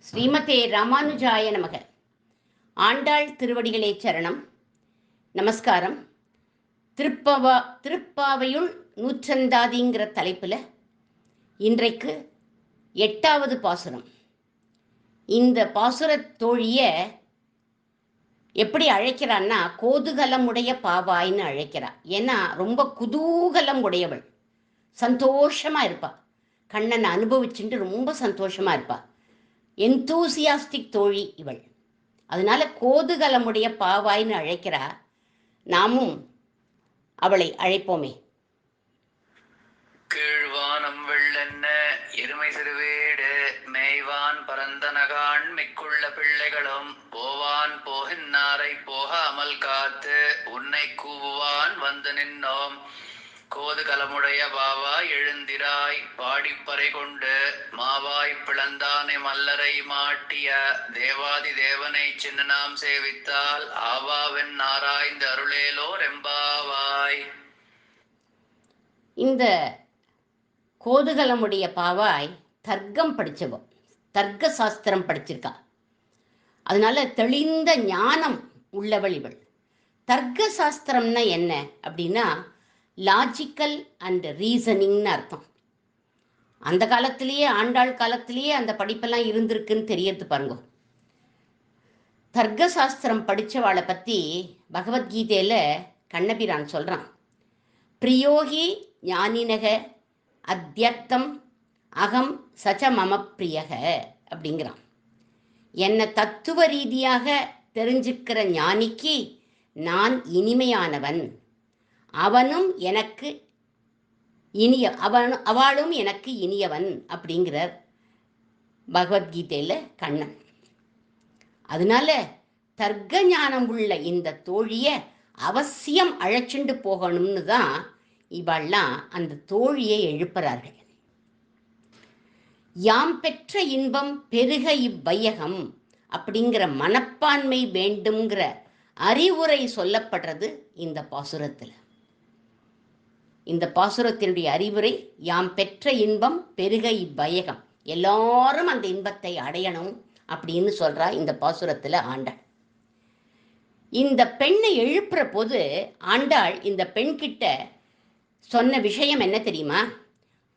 ஸ்ரீமதே ராமானுஜாய நமக. ஆண்டாள் திருவடிகளே சரணம். நமஸ்காரம். திருப்பாவையுள் நூற்றந்தாதிங்கிற தலைப்பில் இன்றைக்கு 8வது பாசுரம். இந்த பாசுர தோழிய எப்படி அழைக்கிறான்னா, கோதுகலமுடைய பாவாய்ன்னு அழைக்கிறா. ஏன்னா ரொம்ப குதூகலம் உடையவள், சந்தோஷமா இருப்பா. கண்ணனை அனுபவிச்சுட்டு ரொம்ப சந்தோஷமா இருப்பா. எந்தூசியாஸ்டிக் தோழி இவள். அதனால கோதுகலமுடைய பாவாய்ன்னு அழைக்கிறா. நாமும் அவளை அழைப்போமே. கீழ்வானம் வெள்ளென்ன எருமை சிறுவேடு மேய்வான் பரந்தனகான் மிக்குள்ள பிள்ளைகளும் போவான் போகின்னாரை போகாமல் காத்து உன்னை கூவுவான் வந்து நின்னோம். கோது கலமுடைய பாவா எழுந்திராய் பாடிப்பறை கொண்டு மாவாய் பிளந்தானை மல்லரை மாட்டிய தேவாதி தேவனை சின்ன நாம் சேவித்தால் ஆவாவென் ஆராய்ந்து அருளேலோ ரெம்பாவாய். இந்த கோதுகலமுடைய பாவாய் தர்க்கம் படித்தவ, தர்க்க சாஸ்திரம் படிச்சிருக்கா. அதனால தெளிந்த ஞானம் உள்ளவள் இவள். தர்க்க சாஸ்திரம்னா என்ன அப்படின்னா, லாஜிக்கல் அண்ட் ரீசனிங்னு அர்த்தம். அந்த காலத்திலேயே, ஆண்டாள் காலத்திலேயே அந்த படிப்பெல்லாம் இருந்திருக்குன்னு தெரியறது பாருங்க. தர்க்க சாஸ்திரம் படித்தவாளை பற்றி பகவத்கீதையில் கண்ணபிரான் சொல்கிறான். பிரியோகி ஞானினக அத்தியர்த்தம் அகம் சச்ச மம பிரியக அப்படிங்கிறான். என்னை தத்துவ ரீதியாக தெரிஞ்சுக்கிற ஞானிக்கு நான் இனிமையானவன், அவனும் எனக்கு அவளும் எனக்கு இனியவன் அப்படிங்கிறார் பகவத்கீதையில் கண்ணன். அதனால தர்க்க ஞானம் உள்ள இந்த தோழியை அவசியம் அழைச்சிண்டு போகணும்னு தான் இவெல்லாம் அந்த தோழியை எழுப்புறார்கள். யாம் பெற்ற இன்பம் பெருக இவ்வையகம் அப்படிங்கிற மனப்பான்மை வேண்டும்ங்கிற அறிவுரை சொல்லப்படுறது இந்த பாசுரத்தில். இந்த பாசுரத்தினுடைய அறிவுரை, யாம் பெற்ற இன்பம் பெருக இவ்வையகம், எல்லாரும் அந்த இன்பத்தை அடையணும் அப்படின்னு சொல்றா இந்த பாசுரத்தில் ஆண்டாள். இந்த பெண்ணை எழுப்புற போது ஆண்டாள் இந்த பெண்கிட்ட சொன்ன விஷயம் என்ன தெரியுமா?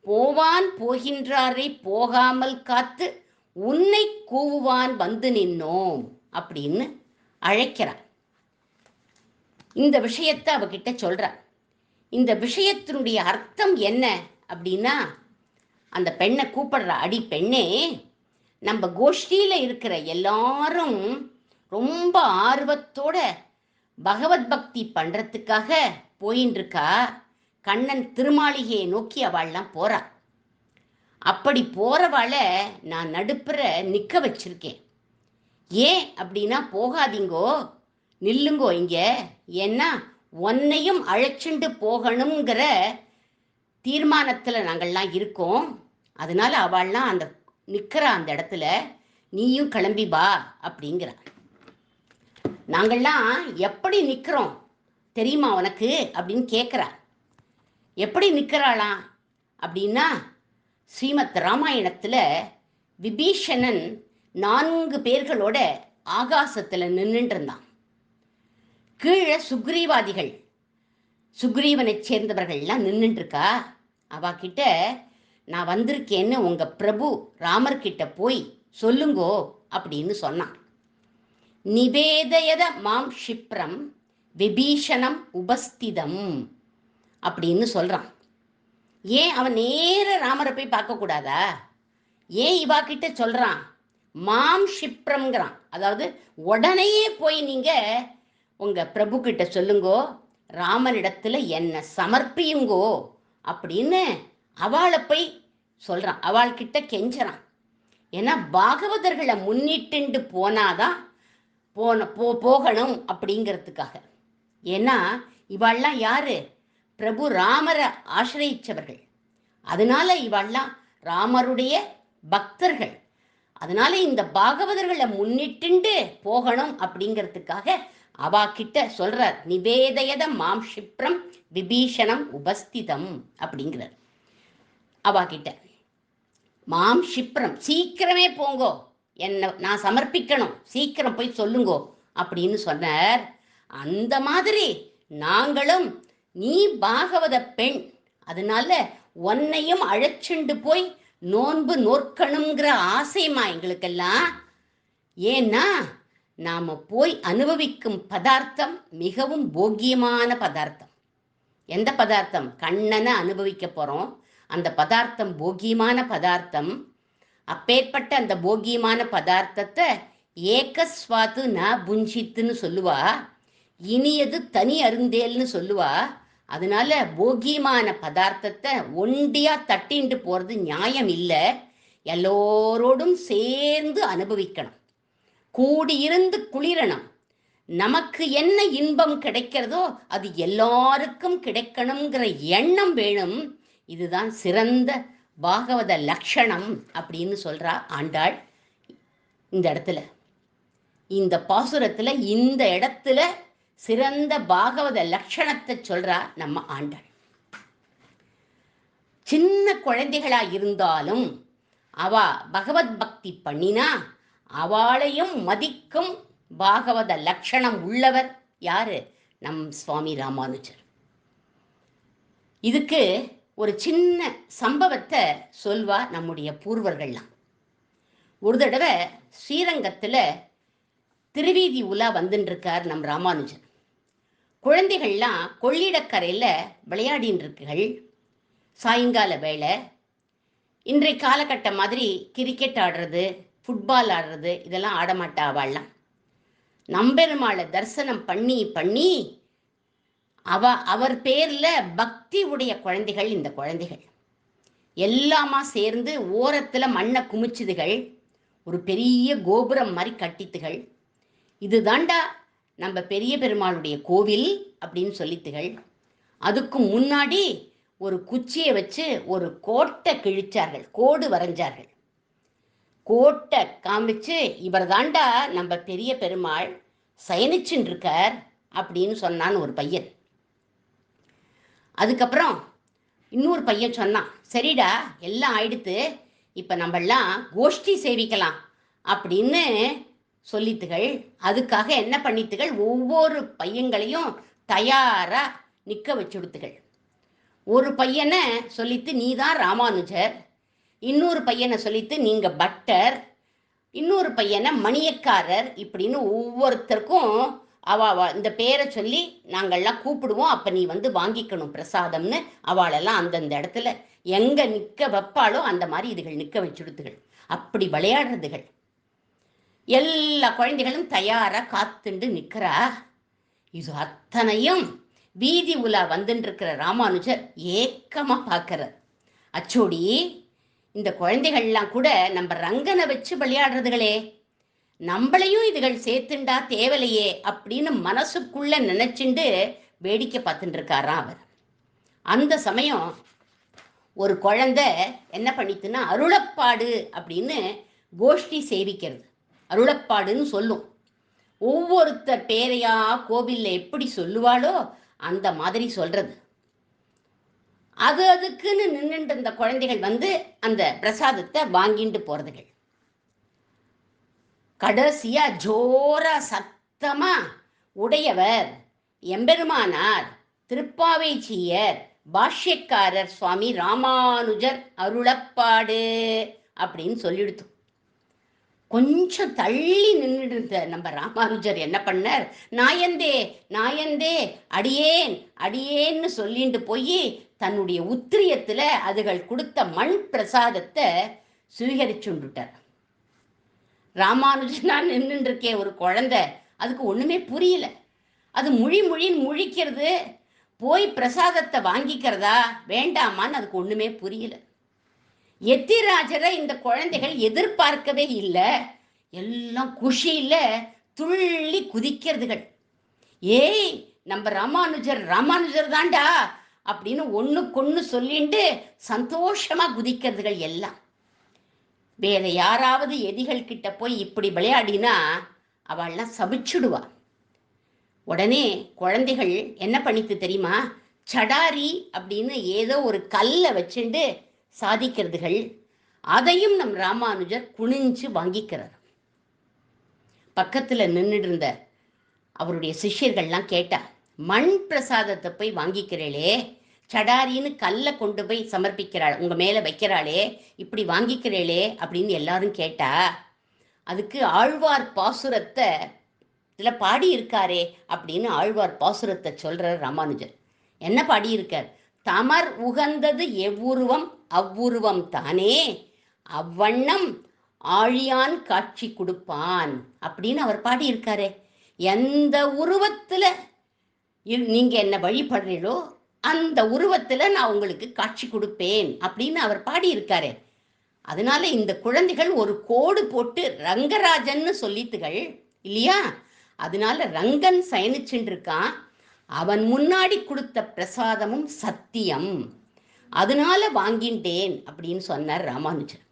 போவான் போகின்றாரை போகாமல் காத்து உன்னை கூவுவான் வந்து நின்னோம் அப்படின்னு அழைக்கிறான். இந்த விஷயத்தை அவகிட்ட சொல்றான். இந்த விஷயத்தினுடைய அர்த்தம் என்ன அப்படின்னா, அந்த பெண்ணை கூப்பிடுற, அடி பெண்ணே, நம்ம கோஷ்டியில் இருக்கிற எல்லாரும் ரொம்ப ஆர்வத்தோட பகவத் பக்தி பண்ணுறதுக்காக போயின்னு இருக்கா. கண்ணன் திருமாளிகையை நோக்கி அவள்லாம் போறா. அப்படி போறவாளை நான் நடுப்புற நிற்க வச்சிருக்கேன். ஏன் அப்படின்னா, போகாதீங்கோ, நில்லுங்கோ இங்க, ஏன்னா உன்னையும் அழைச்சிண்டு போகணுங்கிற தீர்மானத்தில் நாங்கள்லாம் இருக்கோம். அதனால அவள்லாம் அந்த நிற்கிற அந்த இடத்துல நீயும் கிளம்பி வா அப்படிங்கிற. நாங்கள்லாம் எப்படி நிற்கிறோம் தெரியுமா உனக்கு அப்படின்னு கேட்குறா. எப்படி நிற்கிறாளாம் அப்படின்னா, ஸ்ரீமத் ராமாயணத்தில் விபீஷணன் 4 பேர்களோட ஆகாசத்தில் நின்றுட்டு இருந்தான். கீழே சுக்ரீவாதிகள், சுக்ரீவனை சேர்ந்தவர்கள்லாம் நின்றுட்டுருக்கா. அவகிட்ட நான் வந்திருக்கேன்னு உங்கள் பிரபு ராமர்கிட்ட போய் சொல்லுங்கோ அப்படின்னு சொன்னான். நிவேதயத மாம் க்ஷிப்ரம் விபீஷணம் உபஸ்திதம் அப்படின்னு சொல்கிறான். ஏன் அவன் நேர ராமரை போய் பார்க்கக்கூடாதா? ஏன் இவாக்கிட்ட சொல்கிறான்? மாம் க்ஷிப்ரம்ங்கிறான். அதாவது உடனேயே போய் நீங்கள் உங்கள் பிரபு கிட்ட சொல்லுங்கோ, ராமனிடத்தில் என்னை சமர்ப்பியுங்கோ அப்படின்னு அவளை போய் சொல்கிறான். அவள்கிட்ட கெஞ்சுறான். ஏன்னா பாகவதர்களை முன்னிட்டு போனாதான் போகணும் அப்படிங்கிறதுக்காக. ஏன்னா இவாள்லாம் யாரு? பிரபு ராமரை ஆசிரியிச்சவர்கள். அதனால இவாள்லாம் ராமருடைய பக்தர்கள். அதனால இந்த பாகவதர்களை முன்னிட்டு போகணும் அப்படிங்கிறதுக்காக அவா கிட்ட சொல்றார். நிவேதயத மாம் க்ஷிப்ரம் விபீஷணம் உபஸ்திதம் அப்படிங்கிறார். அவா கிட்ட மாம் க்ஷிப்ரம், சீக்கிரமே போங்கோ, என்னை நான் சமர்ப்பிக்கணும், சீக்கிரம் போய் சொல்லுங்கோ அப்படின்னு சொன்னார். அந்த மாதிரி நாங்களும், நீ பாகவத பெண், அதனால உன்னையும் அழைச்சிண்டு போய் நோன்பு நோற்கணுங்கிற ஆசைமா எங்களுக்கெல்லாம். ஏன்னா நாம போய் அனுபவிக்கும் பதார்த்தம் மிகவும் போக்கியமான பதார்த்தம். எந்த பதார்த்தம்? கண்ணனை அனுபவிக்க போறோம். அந்த பதார்த்தம் போக்கியமான பதார்த்தம். அப்பேற்பட்ட அந்த போக்கியமான பதார்த்தத்தை ஏகஸ்வாத்து ந புஞ்சித்துன்னு சொல்லுவா, இனியது தனி அருந்தேல்னு சொல்லுவா. அதனால போக்கியமான பதார்த்தத்தை ஒண்டியா தட்டிண்டு போறது நியாயம் இல்லை. எல்லோரோடும் சேர்ந்து அனுபவிக்கணும், கூடியிருந்து குளிரணும். நமக்கு என்ன இன்பம் கிடைக்கிறதோ அது எல்லாருக்கும் கிடைக்கணுங்கிற எண்ணம் வேணும். இதுதான் சிறந்த பாகவத லட்சணம் அப்படின்னு சொல்றா ஆண்டாள். இந்த இடத்துல, இந்த பாசுரத்துல, இந்த இடத்துல சிறந்த பாகவத லட்சணத்தை சொல்றா நம்ம ஆண்டாள். சின்ன குழந்தைகளா இருந்தாலும் அவ பகவத் பக்தி பண்ணினா அவளையும் மதிக்கும் பாகவத லட்சணம் உள்ளவர் யாரு? நம் சுவாமி ராமானுஜர். இதுக்கு ஒரு சின்ன சம்பவத்தை சொல்வா நம்முடைய பூர்வர்கள்லாம். ஒரு தடவை ஸ்ரீரங்கத்துல திருவீதி உலா வந்துட்டு இருக்கார் நம் ராமானுஜர். குழந்தைகள்லாம் கொள்ளிடக்கரையில விளையாடின்னு இருக்குகள். சாயங்கால வேளை. இன்றைய காலகட்டம் மாதிரி கிரிக்கெட் ஆடுறது, ஃபுட்பால் ஆடுறது இதெல்லாம் ஆடமாட்டா அவள்லாம். நம்பெருமாளை தரிசனம் பண்ணி பண்ணி அவர் பேர்ல பக்தி உடைய குழந்தைகள் இந்த குழந்தைகள் எல்லாமா சேர்ந்து ஓரத்துல மண்ணை குமிச்சுதுகள். ஒரு பெரிய கோபுரம் மாதிரி கட்டித்துகள். இது தாண்டா நம்ம பெரிய பெருமாளுடைய கோவில் அப்படின்னு சொல்லித்துகள். அதுக்கு முன்னாடி ஒரு குச்சியை வச்சு ஒரு கோட்டை கிழிச்சார்கள், கோடு வரைஞ்சார்கள். கோட்டை காமிச்சு, இவர் தாண்டா நம்ம பெரிய பெருமாள் சயனிச்சுன்னு இருக்கார் அப்படின்னு சொன்னான் ஒரு பையன். அதுக்கப்புறம் இன்னொரு பையன் சொன்னான், சரிடா எல்லாம் ஆயிடுத்து, இப்போ நம்மெல்லாம் கோஷ்டி சேவிக்கலாம் அப்படின்னு சொல்லித்துகள். அதுக்காக என்ன பண்ணித்துகள், ஒவ்வொரு பையங்களையும் தயாரா நிற்க வச்சுடுத்துகள். ஒரு பையனை சொல்லித்து நீ தான் ராமானுஜர், இன்னொரு பையனை சொல்லித்து நீங்க பட்டர், இன்னொரு பையனை மணியக்காரர், இப்படின்னு ஒவ்வொருத்தருக்கும் அவ இந்த பேரை சொல்லி நாங்கள்லாம் கூப்பிடுவோம். அப்போ நீ வந்து வாங்கிக்கணும் பிரசாதம்னு அவளெல்லாம் அந்தந்த இடத்துல எங்கே நிற்க வைப்பாளோ அந்த மாதிரி இதுகள் நிற்க வச்சுடுத்துகள். அப்படி விளையாடுறதுகள். எல்லா குழந்தைகளும் தயாராக காத்துண்டு நிற்கிறா. இது அத்தனையும் வீதி உலா வந்துட்டு இருக்கிற ராமானுஜர் ஏக்கமாக பார்க்கிறார். அச்சோடி, இந்த குழந்தைகள்லாம் கூட நம்ம ரங்கனை வச்சு விளையாடுறதுகளே, நம்மளையும் இதுகள் சேர்த்துண்டா தேவலையே அப்படின்னு மனசுக்குள்ள நினைச்சுண்டு வேடிக்கை பார்த்துட்டு இருக்காராம் அவர். அந்த சமயம் ஒரு குழந்தை என்ன பண்ணித்துன்னா, அருளப்பாடு அப்படின்னு கோஷ்டி சேவிக்கிறது. அருளப்பாடுன்னு சொல்லும். ஒவ்வொருத்தர் பேரையா கோவில்ல எப்படி சொல்லுவாளோ அந்த மாதிரி சொல்றது. அதுக்குன்னு நின்றுட்டு இந்த குழந்தைகள் வந்து அந்த பிரசாதத்தை வாங்கிட்டு போறதுகள். கடைசியா ஜோரா சத்தமா உடையவர் எம்பெருமானார் திருப்பாவைச்சியர் பாஷ்யக்காரர் சுவாமி ராமானுஜர் அருளப்பாடு அப்படின்னு சொல்லிடுத்து. கொஞ்சம் தள்ளி நின்றுட்டு இருந்த நம்ம ராமானுஜர் என்ன பண்ணார், நாயந்தே நாயந்தே அடியேன் அடியேன்னு சொல்லிட்டு போய் தன்னுடைய உத்திரியத்துல அதுகள் கொடுத்த மண் பிரசாதத்தை சுவீகரிச்சுட்டார். ராமானுஜனா நின்றுட்டு இருக்கே ஒரு குழந்தை, அதுக்கு ஒண்ணுமே புரியல. அது மொழின்னு முழிக்கிறது, போய் பிரசாதத்தை வாங்கிக்கிறதா வேண்டாமான்னு அதுக்கு ஒண்ணுமே புரியல. எத்திராஜரை இந்த குழந்தைகள் எதிர்பார்க்கவே இல்லை. எல்லாம் குஷியில துள்ளி குதிக்கிறதுகள். ஏய் நம்ம ராமானுஜர் தாண்டா அப்படின்னு ஒண்ணுக்கொன்னு சொல்லிட்டு சந்தோஷமா குதிக்கிறதுகள் எல்லாம். வேற யாராவது எதிகள் கிட்ட போய் இப்படி விளையாடினா அவள்லாம் சபிச்சுடுவா. உடனே குழந்தைகள் என்ன பண்ணித்து தெரியுமா, சடாரி அப்படின்னு ஏதோ ஒரு கல்லை வச்சுண்டு சாதிக்கிறதுகள். அதையும் நம் ராமானுஜர் குனிஞ்சு வாங்கிக்கிறார். பக்கத்துல நின்றுட்டு இருந்த அவருடைய சிஷ்யர்கள்லாம் கேட்டா, மண் பிரசாதத்தை போய் வாங்கிக்கிறீளே, சடாரின்னு கல்லை கொண்டு போய் சமர்ப்பிக்கிறாள், உங்க மேல வைக்கிறாளே, இப்படி வாங்கிக்கிறீளே அப்படின்னு எல்லாரும் கேட்டா, அதுக்கு ஆழ்வார் பாசுரத்தை இதில் பாடி இருக்காரே அப்படின்னு ஆழ்வார் பாசுரத்தை சொல்றார் ராமானுஜர். என்ன பாடியிருக்கார்? தமர் உகந்தது எவ்வுருவம் அவ்வுருவம் தானே, அவ்வண்ணம் ஆழியான் காட்சி கொடுப்பான் அப்படின்னு அவர் பாடியிருக்காரே. எந்த உருவத்துல நீங்க என்ன வழிபடுறீங்களோ அந்த உருவத்துல நான் உங்களுக்கு காட்சி கொடுப்பேன் அப்படின்னு அவர் பாடியிருக்காரே. அதனால இந்த குழந்தைகள் ஒரு கோடு போட்டு ரங்கராஜன்னு சொல்லித்துகள் இல்லையா? அதனால ரங்கன் சயனிச்சுட்டு இருக்கான், அவன் முன்னாடி கொடுத்த பிரசாதமும் சத்தியம், அதனால வாங்கிட்டேன் அப்படின்னு சொன்னார் ராமானுஜர்.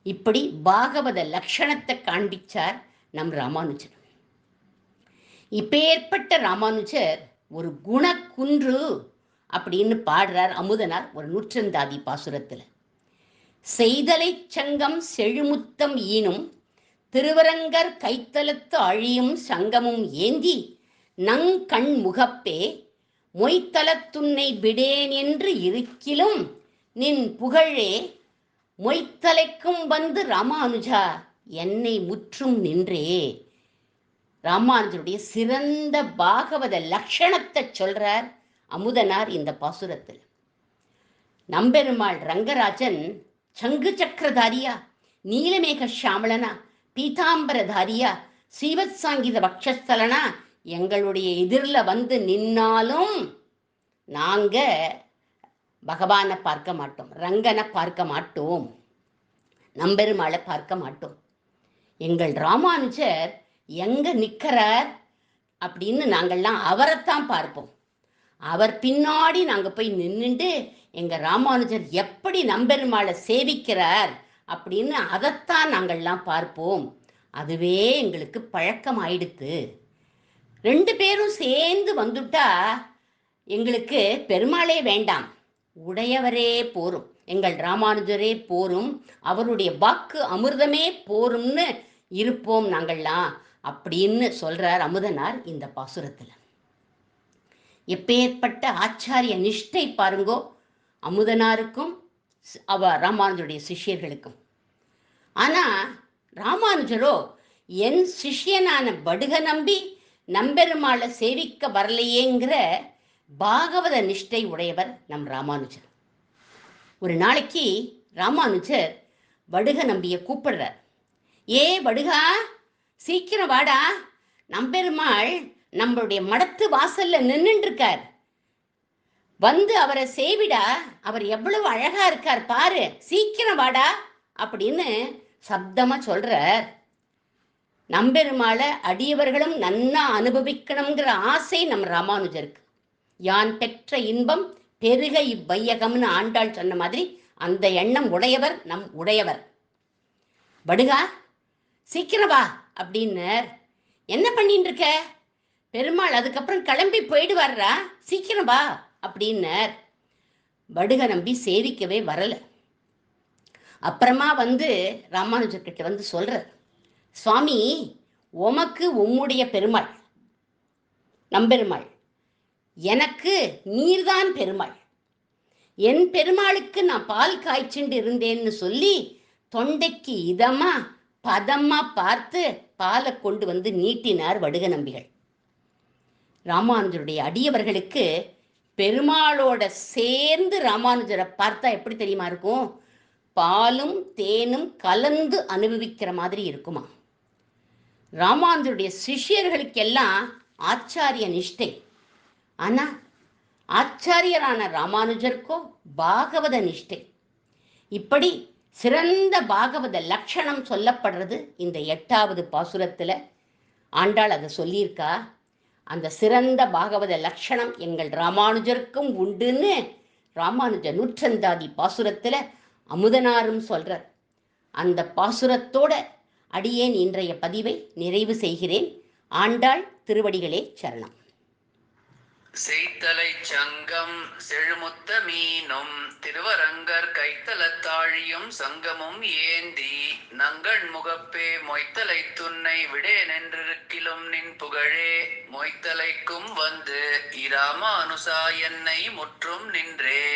இப்படி பாகவத லட்சணத்தை காண்பிச்சார் நம் ராமானுஜர். இப்பேற்பட்ட ராமானுஜர் ஒரு குணக்குன்று அப்படின்னு பாடுறார் அமுதனார் ஒரு நூற்றந்தாதி பாசுரத்தில். செய்தலை சங்கம் செழுமுத்தம் ஈனும் திருவரங்கர் கைத்தலத்து அழியும் சங்கமும் ஏந்தி நங்கண் முகப்பே மொய்த்தலத்துன்னை விடேன் என்று இருக்கிலும் நின் புகழே மொய்த்தலைக்கும் வந்து ராமானுஜா என்னை முற்றும் நின்றே. ராமானுஜருடைய சிறந்த பாகவத லட்சணத்தை சொல்றார் அமுதனார் இந்த பாசுரத்தில். நம்பெருமாள் ரங்கராஜன் சங்கு சக்கரதாரியா, நீலமேக சாமளனா, பீதாம்பரதாரியா, ஸ்ரீவத் சாங்கித பக்ஷஸ்தலனா எங்களுடைய எதிரில் வந்து நின்னாலும் நாங்க பகவானை பார்க்க மாட்டோம், ரங்கனை பார்க்க மாட்டோம், நம்பெருமாளை பார்க்க மாட்டோம். எங்கள் ராமானுஜர் எங்க நிற்கிறார் அப்படின்னு நாங்கள்லாம் அவரைத்தான் பார்ப்போம். அவர் பின்னாடி நாங்கள் போய் நின்றுட்டு எங்கள் ராமானுஜர் எப்படி நம்பெருமாளை சேவிக்கிறார் அப்படின்னு அதைத்தான் நாங்கள்லாம் பார்ப்போம். அதுவே எங்களுக்கு பழக்கம் ஆயிடுத்து. ரெண்டு பேரும் சேர்ந்து வந்துட்டா எங்களுக்கு பெருமாளே வேண்டாம், உடையவரே போரும், எங்கள் ராமானுஜரே போரும், அவருடைய வாக்கு அமிர்தமே போரும்னு இருப்போம் நாங்கள்லாம் அப்படின்னு சொல்றார் அமுதனார் இந்த பாசுரத்தில். எப்பேற்பட்ட ஆச்சாரிய நிஷ்டை பாருங்கோ அமுதனாருக்கும் ராமானுஜருடைய சிஷ்யர்களுக்கும். ஆனா ராமானுஜரோ என் சிஷ்யனான படுக நம்பி நம்பெருமாளை சேவிக்க வரலையேங்கிற பாகவத நிஷ்டை உடையவர் நம் ராமானுஜர். ஒரு நாளைக்கு ராமானுஜர் படுக நம்பிய கூப்பிடுறார். ஏ படுகா, சீக்கிரம் வாடா, நம்பெருமாள் நம்மளுடைய மடத்து வாசல்ல நின்னுட்டு இருக்கார், வந்து அவரை சேவிடா, அவர் எவ்வளவு அழகா இருக்கார் பாரு, சீக்கிரம் வாடா அப்படின்னு சப்தமா சொல்றார். நம்பெருமாளை அடியவர்களும் நன்னா அனுபவிக்கணுங்கிற ஆசை நம் ராமானுஜருக்கு. யான் பெற்ற இன்பம் பெருக இவ்வையகம்னு ஆண்டாள் சொன்ன மாதிரி அந்த எண்ணம் உடையவர் நம் உடையவர். படுகா சீக்கிரம் வா அப்படின்னர். என்ன பண்ணிட்டு இருக்க? பெருமாள் அதுக்கப்புறம் கிளம்பி போயிடுவார்ரா, சீக்கிரம் வா அப்படின்னர். படுக நம்பி சேவிக்கவே வரல. அப்புறமா வந்து ராமானுஜர் கிட்ட வந்து சொல்றார், சுவாமி உமக்கு உம்முடைய பெருமாள் நம்பெருமாள், எனக்கு நீர்தான் பெருமாள், என் பெருமாளுக்கு நான் பால் காய்ச்சிண்டு இருந்தேன்னு சொல்லி தொண்டைக்கு இதமா பதமா பார்த்து பாலை கொண்டு வந்து நீட்டினார் வடுக நம்பிகள். ராமானுஜருடைய அடியவர்களுக்கு பெருமாளோட சேர்ந்து ராமானுஜரை பார்த்தா எப்படி தெரியுமா இருக்கும்? பாலும் தேனும் கலந்து அனுபவிக்கிற மாதிரி இருக்குமா. ராமானுஜருடைய சிஷ்யர்களுக்கெல்லாம் ஆச்சாரிய நிஷ்டை. ஆனா ஆச்சாரியரான ராமானுஜருக்கோ பாகவத நிஷ்டை. இப்படி சிறந்த பாகவத லட்சணம் சொல்லப்படுறது இந்த 8வது பாசுரத்துல. ஆண்டாள் அதை சொல்லியிருக்கா. அந்த சிறந்த பாகவத லட்சணம் எங்கள் ராமானுஜருக்கும் உண்டுன்னு ராமானுஜ நூற்றந்தாதி பாசுரத்துல அமுதனாரும் சொல்றார். அந்த பாசுரத்தோட அடியேன் இன்றைய பதிவை நிறைவு செய்கிறேன். ஆண்டாள் திருவடிகளே சரணம். செய்த்தலை சங்கம் செழுமுத்த மீனும் திருவரங்கர் கைத்தலத்தாழியும் சங்கமும் ஏந்தி நங்கண் முகப்பே மொய்த்தலை துன்னை விடேனென்றிருக்கிலும் நின் புகழே மொய்த்தலைக்கும் வந்து இராமானுசா என்னை முற்றும் நின்றே.